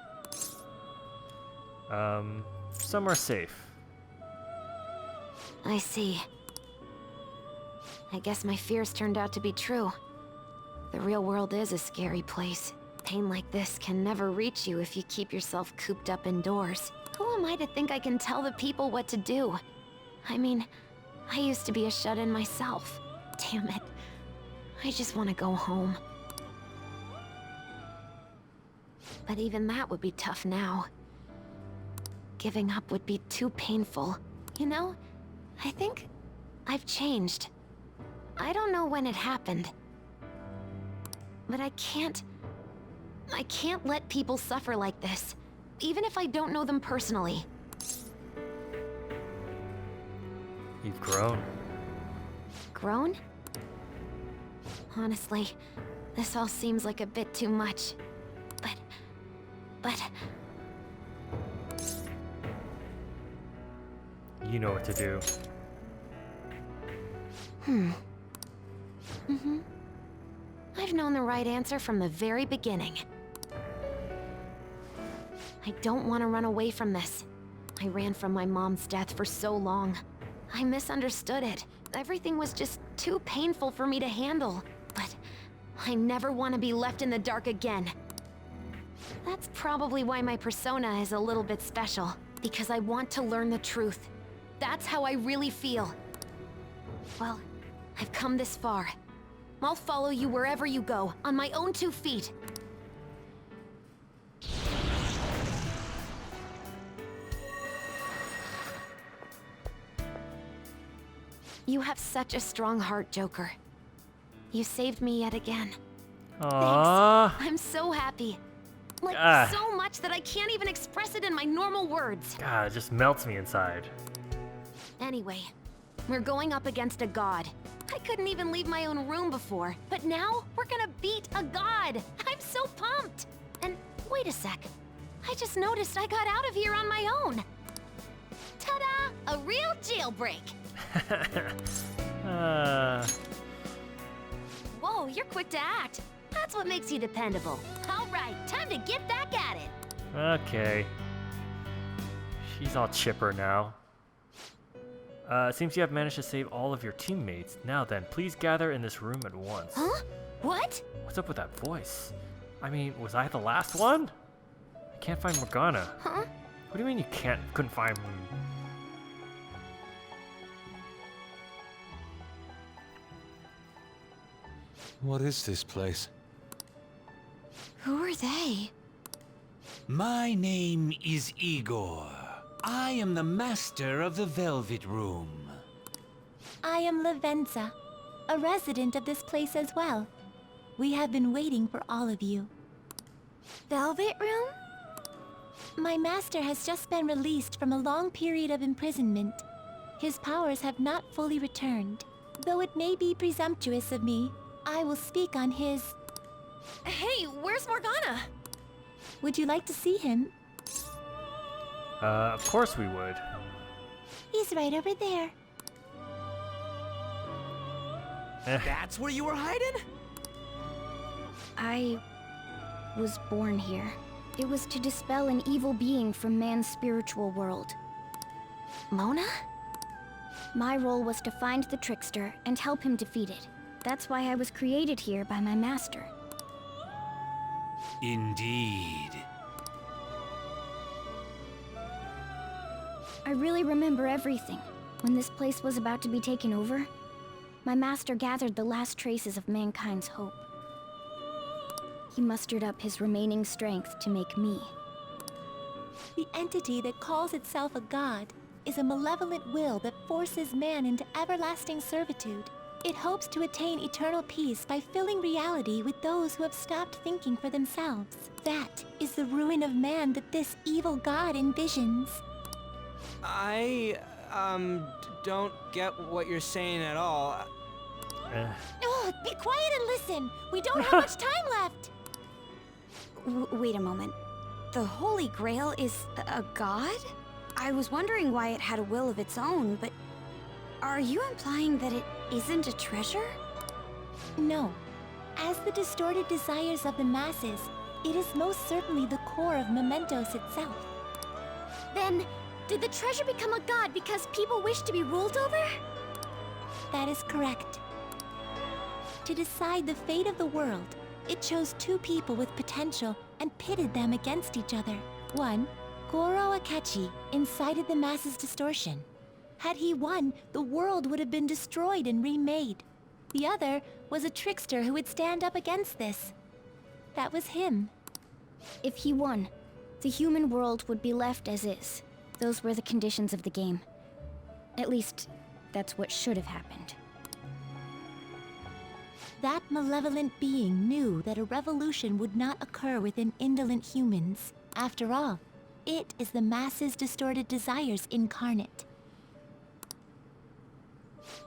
Somewhere safe. I see. I guess my fears turned out to be true. The real world is a scary place. Pain like this can never reach you if you keep yourself cooped up indoors. Who am I to think I can tell the people what to do? I mean, I used to be a shut-in myself. Damn it. I just want to go home. But even that would be tough now. Giving up would be too painful. You know, I think I've changed. I don't know when it happened. But I can't let people suffer like this, even if I don't know them personally. You've grown. Grown? Honestly, this all seems like a bit too much. But... You know what to do. I've known the right answer from the very beginning. I don't want to run away from this. I ran from my mom's death for so long. I misunderstood it. Everything was just too painful for me to handle. But I never want to be left in the dark again. That's probably why my persona is a little bit special. Because I want to learn the truth. That's how I really feel. Well, I've come this far. I'll follow you wherever you go, on my own 2 feet. You have such a strong heart, Joker. You saved me yet again. Aww. Thanks. I'm so happy. Like, so much that I can't even express it in my normal words. God, it just melts me inside. Anyway, we're going up against a god. I couldn't even leave my own room before, but now we're gonna beat a god. I'm so pumped. And wait a sec. I just noticed I got out of here on my own. Ta-da! A real jailbreak. Oh, you're quick to act. That's what makes you dependable. All right, time to get back at it. Okay. She's all chipper now. It seems you have managed to save all of your teammates. Now then, please gather in this room at once. Huh? What? What's up with that voice? I mean, was I the last one? I can't find Morgana. Huh? What do you mean you couldn't find me? What is this place? Who are they? My name is Igor. I am the master of the Velvet Room. I am Lavenza, a resident of this place as well. We have been waiting for all of you. Velvet Room? My master has just been released from a long period of imprisonment. His powers have not fully returned. Though it may be presumptuous of me, I will speak on his... Hey, where's Morgana? Would you like to see him? Of course we would. He's right over there. That's where you were hiding? I was born here. It was to dispel an evil being from man's spiritual world. Mona? My role was to find the trickster and help him defeat it. That's why I was created here by my master. Indeed. I really remember everything. When this place was about to be taken over, my master gathered the last traces of mankind's hope. He mustered up his remaining strength to make me. The entity that calls itself a god is a malevolent will that forces man into everlasting servitude. It hopes to attain eternal peace by filling reality with those who have stopped thinking for themselves. That is the ruin of man that this evil god envisions. Don't get what you're saying at all. Oh, be quiet and listen! We don't have much time left! Wait a moment. The Holy Grail is a god? I was wondering why it had a will of its own, but... Are you implying that it isn't a treasure? No. As the distorted desires of the masses, it is most certainly the core of Mementos itself. Then, did the treasure become a god because people wish to be ruled over? That is correct. To decide the fate of the world, it chose two people with potential and pitted them against each other. One, Goro Akechi, incited the masses' distortion. Had he won, the world would have been destroyed and remade. The other was a trickster who would stand up against this. That was him. If he won, the human world would be left as is. Those were the conditions of the game. At least, that's what should have happened. That malevolent being knew that a revolution would not occur within indolent humans. After all, it is the masses' distorted desires incarnate.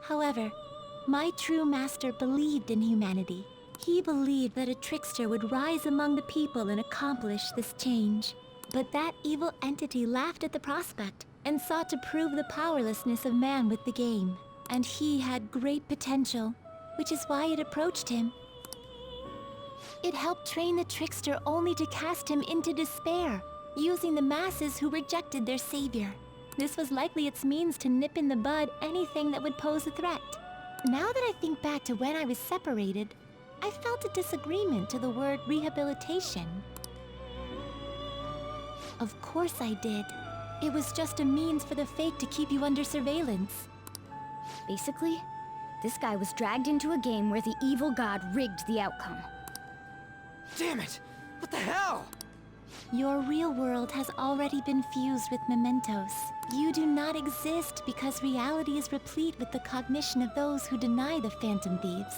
However, my true master believed in humanity. He believed that a trickster would rise among the people and accomplish this change. But that evil entity laughed at the prospect and sought to prove the powerlessness of man with the game. And he had great potential, which is why it approached him. It helped train the trickster only to cast him into despair, using the masses who rejected their savior. This was likely its means to nip in the bud anything that would pose a threat. Now that I think back to when I was separated, I felt a disagreement to the word rehabilitation. Of course I did. It was just a means for the fake to keep you under surveillance. Basically, this guy was dragged into a game where the evil god rigged the outcome. Damn it! What the hell? Your real world has already been fused with Mementos. You do not exist because reality is replete with the cognition of those who deny the Phantom Thieves.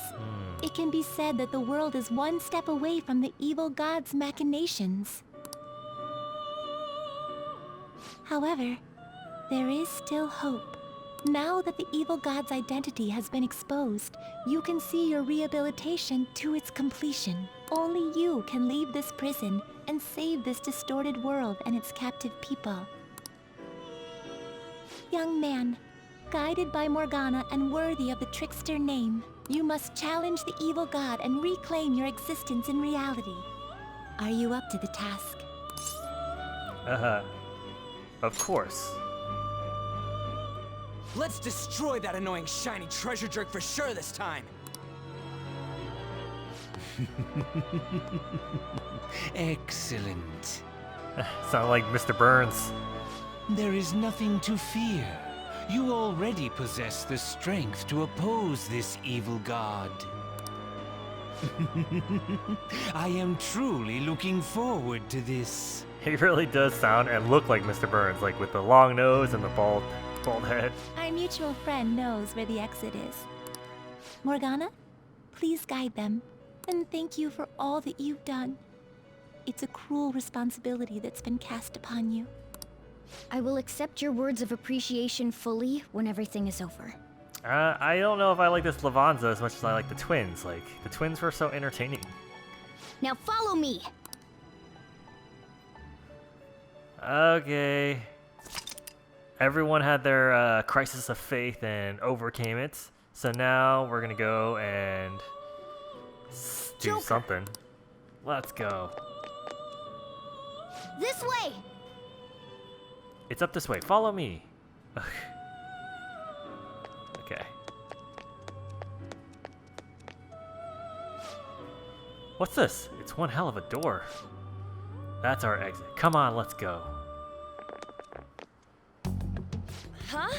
It can be said that the world is one step away from the evil god's machinations. However, there is still hope. Now that the evil god's identity has been exposed, you can see your rehabilitation to its completion. Only you can leave this prison and save this distorted world and its captive people. Young man, Guided by Morgana and worthy of the trickster name, you must challenge the evil god and reclaim your existence in reality. Are you up to the task? Of course. Let's destroy that annoying shiny treasure jerk for sure this time. Excellent. Sound like Mr. Burns. There is nothing to fear. You already possess the strength to oppose this evil god. I am truly looking forward to this. He really does sound and look like Mr. Burns, like with the long nose and the bald head. Our mutual friend knows where the exit is. Morgana, please guide them. And thank you for all that you've done. It's a cruel responsibility that's been cast upon you. I will accept your words of appreciation fully when everything is over. I don't know if I like this Lavanza as much as I like the twins. Like, the twins were so entertaining. Now follow me! Okay. Everyone had their crisis of faith and overcame it. So now we're gonna go and do something. Let's go. This way! It's up this way. Follow me. Okay. What's this? It's one hell of a door. That's our exit. Come on, let's go. Huh?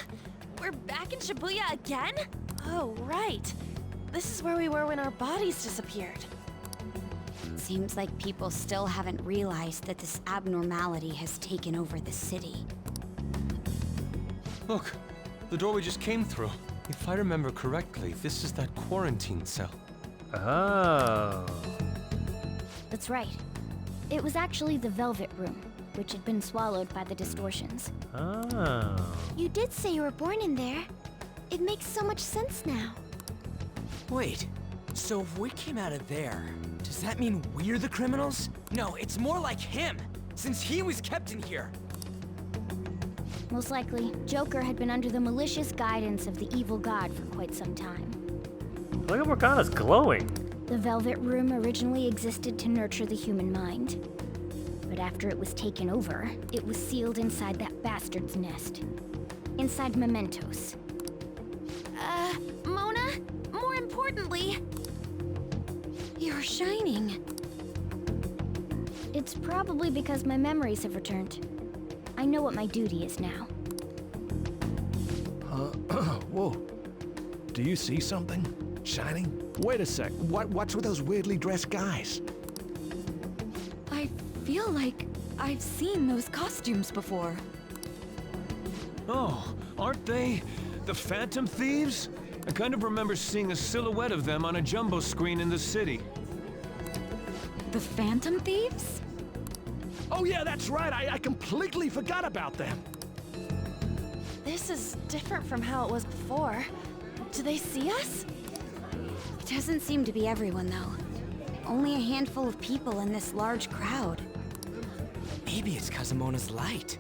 We're back in Shibuya again? Oh, right. This is where we were when our bodies disappeared. Seems like people still haven't realized that this abnormality has taken over the city. Look, the door we just came through. If I remember correctly, this is that quarantine cell. Oh. That's right. It was actually the Velvet Room, which had been swallowed by the distortions. Oh. You did say you were born in there. It makes so much sense now. Wait, so if we came out of there, does that mean we're the criminals? No, it's more like him, since he was kept in here. Most likely, Joker had been under the malicious guidance of the evil god for quite some time. Look at Morgana's glowing. The Velvet Room originally existed to nurture the human mind. But after it was taken over, it was sealed inside that bastard's nest. Inside Mementos. Mona? More importantly... You're shining. It's probably because my memories have returned. I know what my duty is now. Whoa. Do you see something? Shining? Wait a sec. What's with those weirdly dressed guys? I feel like I've seen those costumes before. Oh, aren't they the Phantom Thieves? I kind of remember seeing a silhouette of them on a jumbo screen in the city. The Phantom Thieves? Oh yeah, that's right. I completely forgot about them. This is different from how it was before. Do they see us? It doesn't seem to be everyone, though. Only a handful of people in this large crowd. Maybe it's Kazumona's light.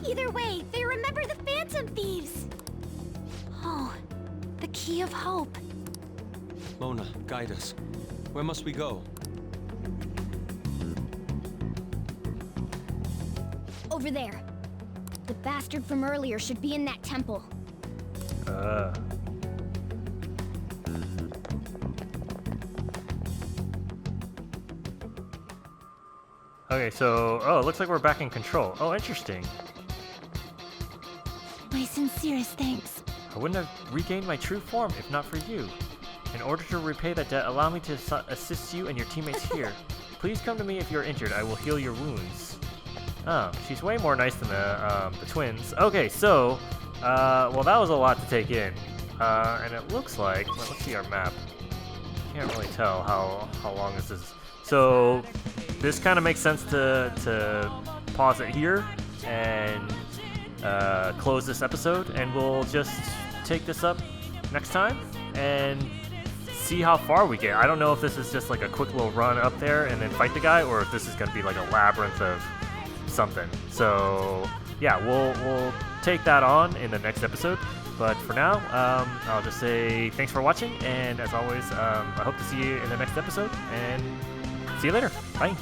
Either way, they remember the Phantom Thieves! Oh, the key of hope. Mona, guide us. Where must we go? Over there. The bastard from earlier should be in that temple. Okay, so... Oh, it looks like we're back in control. Oh, interesting. My sincerest thanks. I wouldn't have regained my true form if not for you. In order to repay that debt, allow me to assist you and your teammates here. Please come to me if you're injured. I will heal your wounds. Oh, she's way more nice than the twins. Okay, so... well, that was a lot to take in. And it looks like... Well, let's see our map. Can't really tell how long this is. So... This kind of makes sense to pause it here and close this episode, and we'll just take this up next time and see how far we get. I don't know if this is just like a quick little run up there and then fight the guy, or if this is going to be like a labyrinth of something. So yeah, we'll take take that on in the next episode. But for now, I'll just say thanks for watching, and as always, I hope to see you in the next episode, and see you later. Bye.